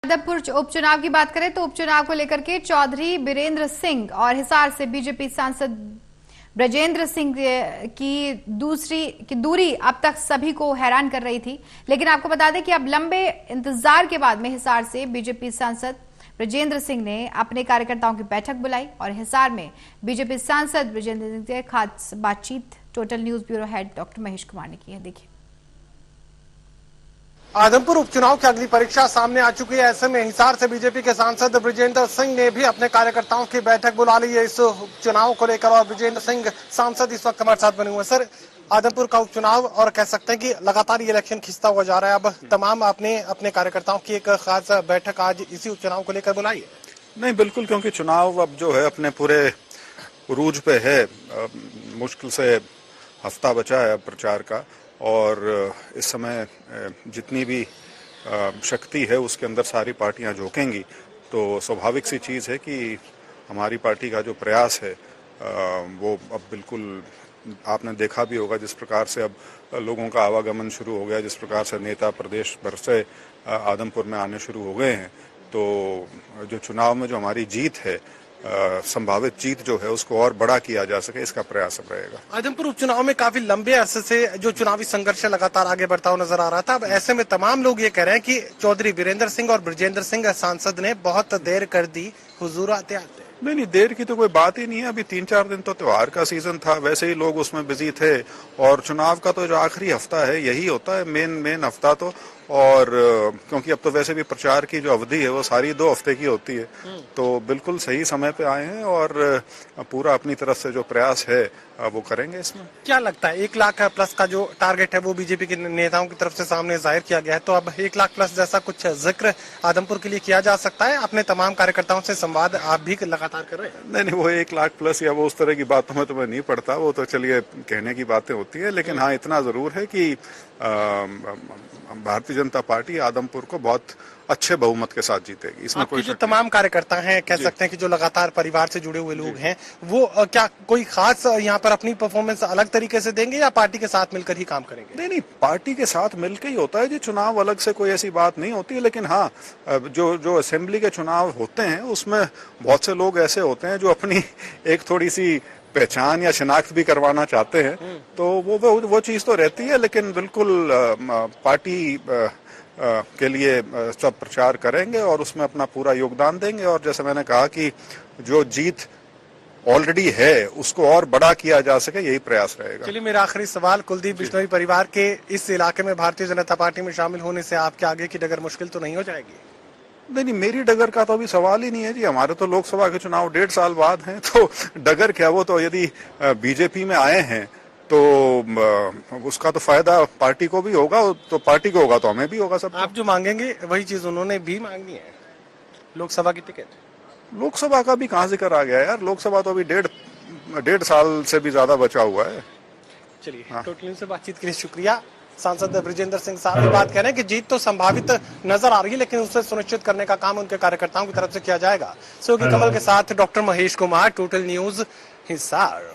आदमपुर उपचुनाव की बात करें तो उपचुनाव को लेकर के चौधरी बीरेंद्र सिंह और हिसार से बीजेपी सांसद ब्रजेंद्र सिंह की दूरी अब तक सभी को हैरान कर रही थी। लेकिन आपको बता दें कि अब लंबे इंतजार के बाद में हिसार से बीजेपी सांसद ब्रजेंद्र सिंह ने अपने कार्यकर्ताओं की बैठक बुलाई और हिसार में बीजेपी सांसद ब्रजेंद्र सिंह से खास बातचीत total news bureau head doctor Mahesh Kumar ने की है। देखिए, आदमपुर उपचुनाव की अगली परीक्षा सामने आ चुकी है। ऐसे में हिसार से बीजेपी के सांसद ब्रजेंद्र सिंह ने भी अपने कार्यकर्ताओं की बैठक बुला ली है इस उपचुनाव को लेकर और ब्रजेंद्र सिंह सांसद इस वक्त हमारे साथ बने हुए हैं। सर, आदमपुर का उपचुनाव और कह सकते हैं कि लगातार ये इलेक्शन खिंचता हुआ जा रहा है। अब तमाम अपने कार्यकर्ताओं की एक खास बैठक आज इसी उपचुनाव को लेकर बुलाई है। नहीं, बिल्कुल, क्योंकि चुनाव अब जो है अपने पूरे उरूज पे है। मुश्किल से हफ्ता बचा है प्रचार का और इस समय जितनी भी शक्ति है उसके अंदर सारी पार्टियां झोंकेंगी। तो स्वाभाविक सी चीज़ है कि हमारी पार्टी का जो प्रयास है वो अब बिल्कुल आपने देखा भी होगा जिस प्रकार से अब लोगों का आवागमन शुरू हो गया, जिस प्रकार से नेता प्रदेश भर से आदमपुर में आने शुरू हो गए हैं। तो जो चुनाव में जो हमारी जीत है, संभावित जीत जो है उसको और बड़ा किया जा सके, इसका प्रयास अब रहेगा। आदमपुर उपचुनाव में काफी लंबे अरसे से जो चुनावी संघर्ष लगातार आगे बढ़ता हुआ नजर आ रहा था। अब ऐसे में तमाम लोग ये कह रहे हैं कि चौधरी बीरेंद्र सिंह और ब्रजेंद्र सिंह सांसद ने बहुत देर कर दी हुजूर आते आते। नहीं, देर की तो कोई बात ही नहीं है। अभी 3-4 दिन तो त्योहार का सीजन था, वैसे ही लोग उसमें बिजी थे और चुनाव का तो जो आखिरी हफ्ता है यही होता है मेन हफ्ता तो। और क्योंकि अब तो वैसे भी प्रचार की जो अवधि है वो सारी 2 हफ्ते की होती है, तो बिल्कुल सही समय पे आए हैं और पूरा अपनी तरफ से जो प्रयास है वो करेंगे। इसमें क्या लगता है 1 लाख प्लस का जो टारगेट है वो बीजेपी के नेताओं की तरफ से सामने जाहिर किया गया है, तो अब 1 लाख प्लस जैसा कुछ जिक्र आदमपुर के लिए किया जा सकता है? अपने तमाम कार्यकर्ताओं से संवाद आप भी लगातार कर रहे हैं? नहीं, वो 1 लाख प्लस या वो उस तरह की बातों में तो मैं नहीं पड़ता, वो तो चलिए कहने की बातें होती है। लेकिन हाँ, इतना जरूर है कि भारतीय जनता पार्टी आदमपुर को बहुत अच्छे बहुमत के साथ जीतेगी। इसमें कोई जो तमाम कार्यकर्ता हैं, कह सकते हैं कि जो लगातार परिवार से जुड़े हुए लोग हैं, वो क्या कोई खास यहाँ पर अपनी परफॉर्मेंस अलग तरीके से देंगे या पार्टी के साथ मिलकर ही काम करेंगे? नहीं, पार्टी के साथ मिलकर ही होता है जी। चुनाव अलग से कोई ऐसी बात नहीं होती है। लेकिन हाँ, जो असेंबली के चुनाव होते हैं उसमें बहुत से लोग ऐसे होते हैं जो अपनी एक थोड़ी सी पहचान या शिनाख्त भी करवाना चाहते हैं, तो वो चीज तो रहती है। लेकिन बिल्कुल पार्टी के लिए सब प्रचार करेंगे और उसमें अपना पूरा योगदान देंगे। और जैसे मैंने कहा कि जो जीत ऑलरेडी है उसको और बड़ा किया जा सके, यही प्रयास रहेगा। चलिए, मेरा आखिरी सवाल, कुलदीप बिश्नोई परिवार के इस इलाके में भारतीय जनता पार्टी में शामिल होने से आपके आगे की डगर मुश्किल तो नहीं हो जाएगी? नहीं, मेरी डगर का तो अभी सवाल ही नहीं है जी। हमारे तो लोकसभा के चुनाव 1.5 साल बाद हैं, तो डगर क्या, वो तो यदि बीजेपी में आए हैं तो उसका तो फायदा पार्टी को भी होगा, तो पार्टी को होगा तो हमें भी होगा। सब आप जो मांगेंगे वही चीज उन्होंने भी मांगनी है, लोकसभा की टिकट। लोकसभा का भी कहाँ जिक्र आ गया यार? लोकसभा तो अभी 1.5 साल से भी ज्यादा बचा हुआ है। चलिए, टोटल से बातचीत के लिए शुक्रिया। सांसद ब्रजेंद्र सिंह साहब ये बात कह रहे हैं कि जीत तो संभावित नजर आ रही है, लेकिन उसे सुनिश्चित करने का काम उनके कार्यकर्ताओं की तरफ से किया जाएगा। सहयोगी कमल के साथ doctor Mahesh Kumar, total news, Hisar.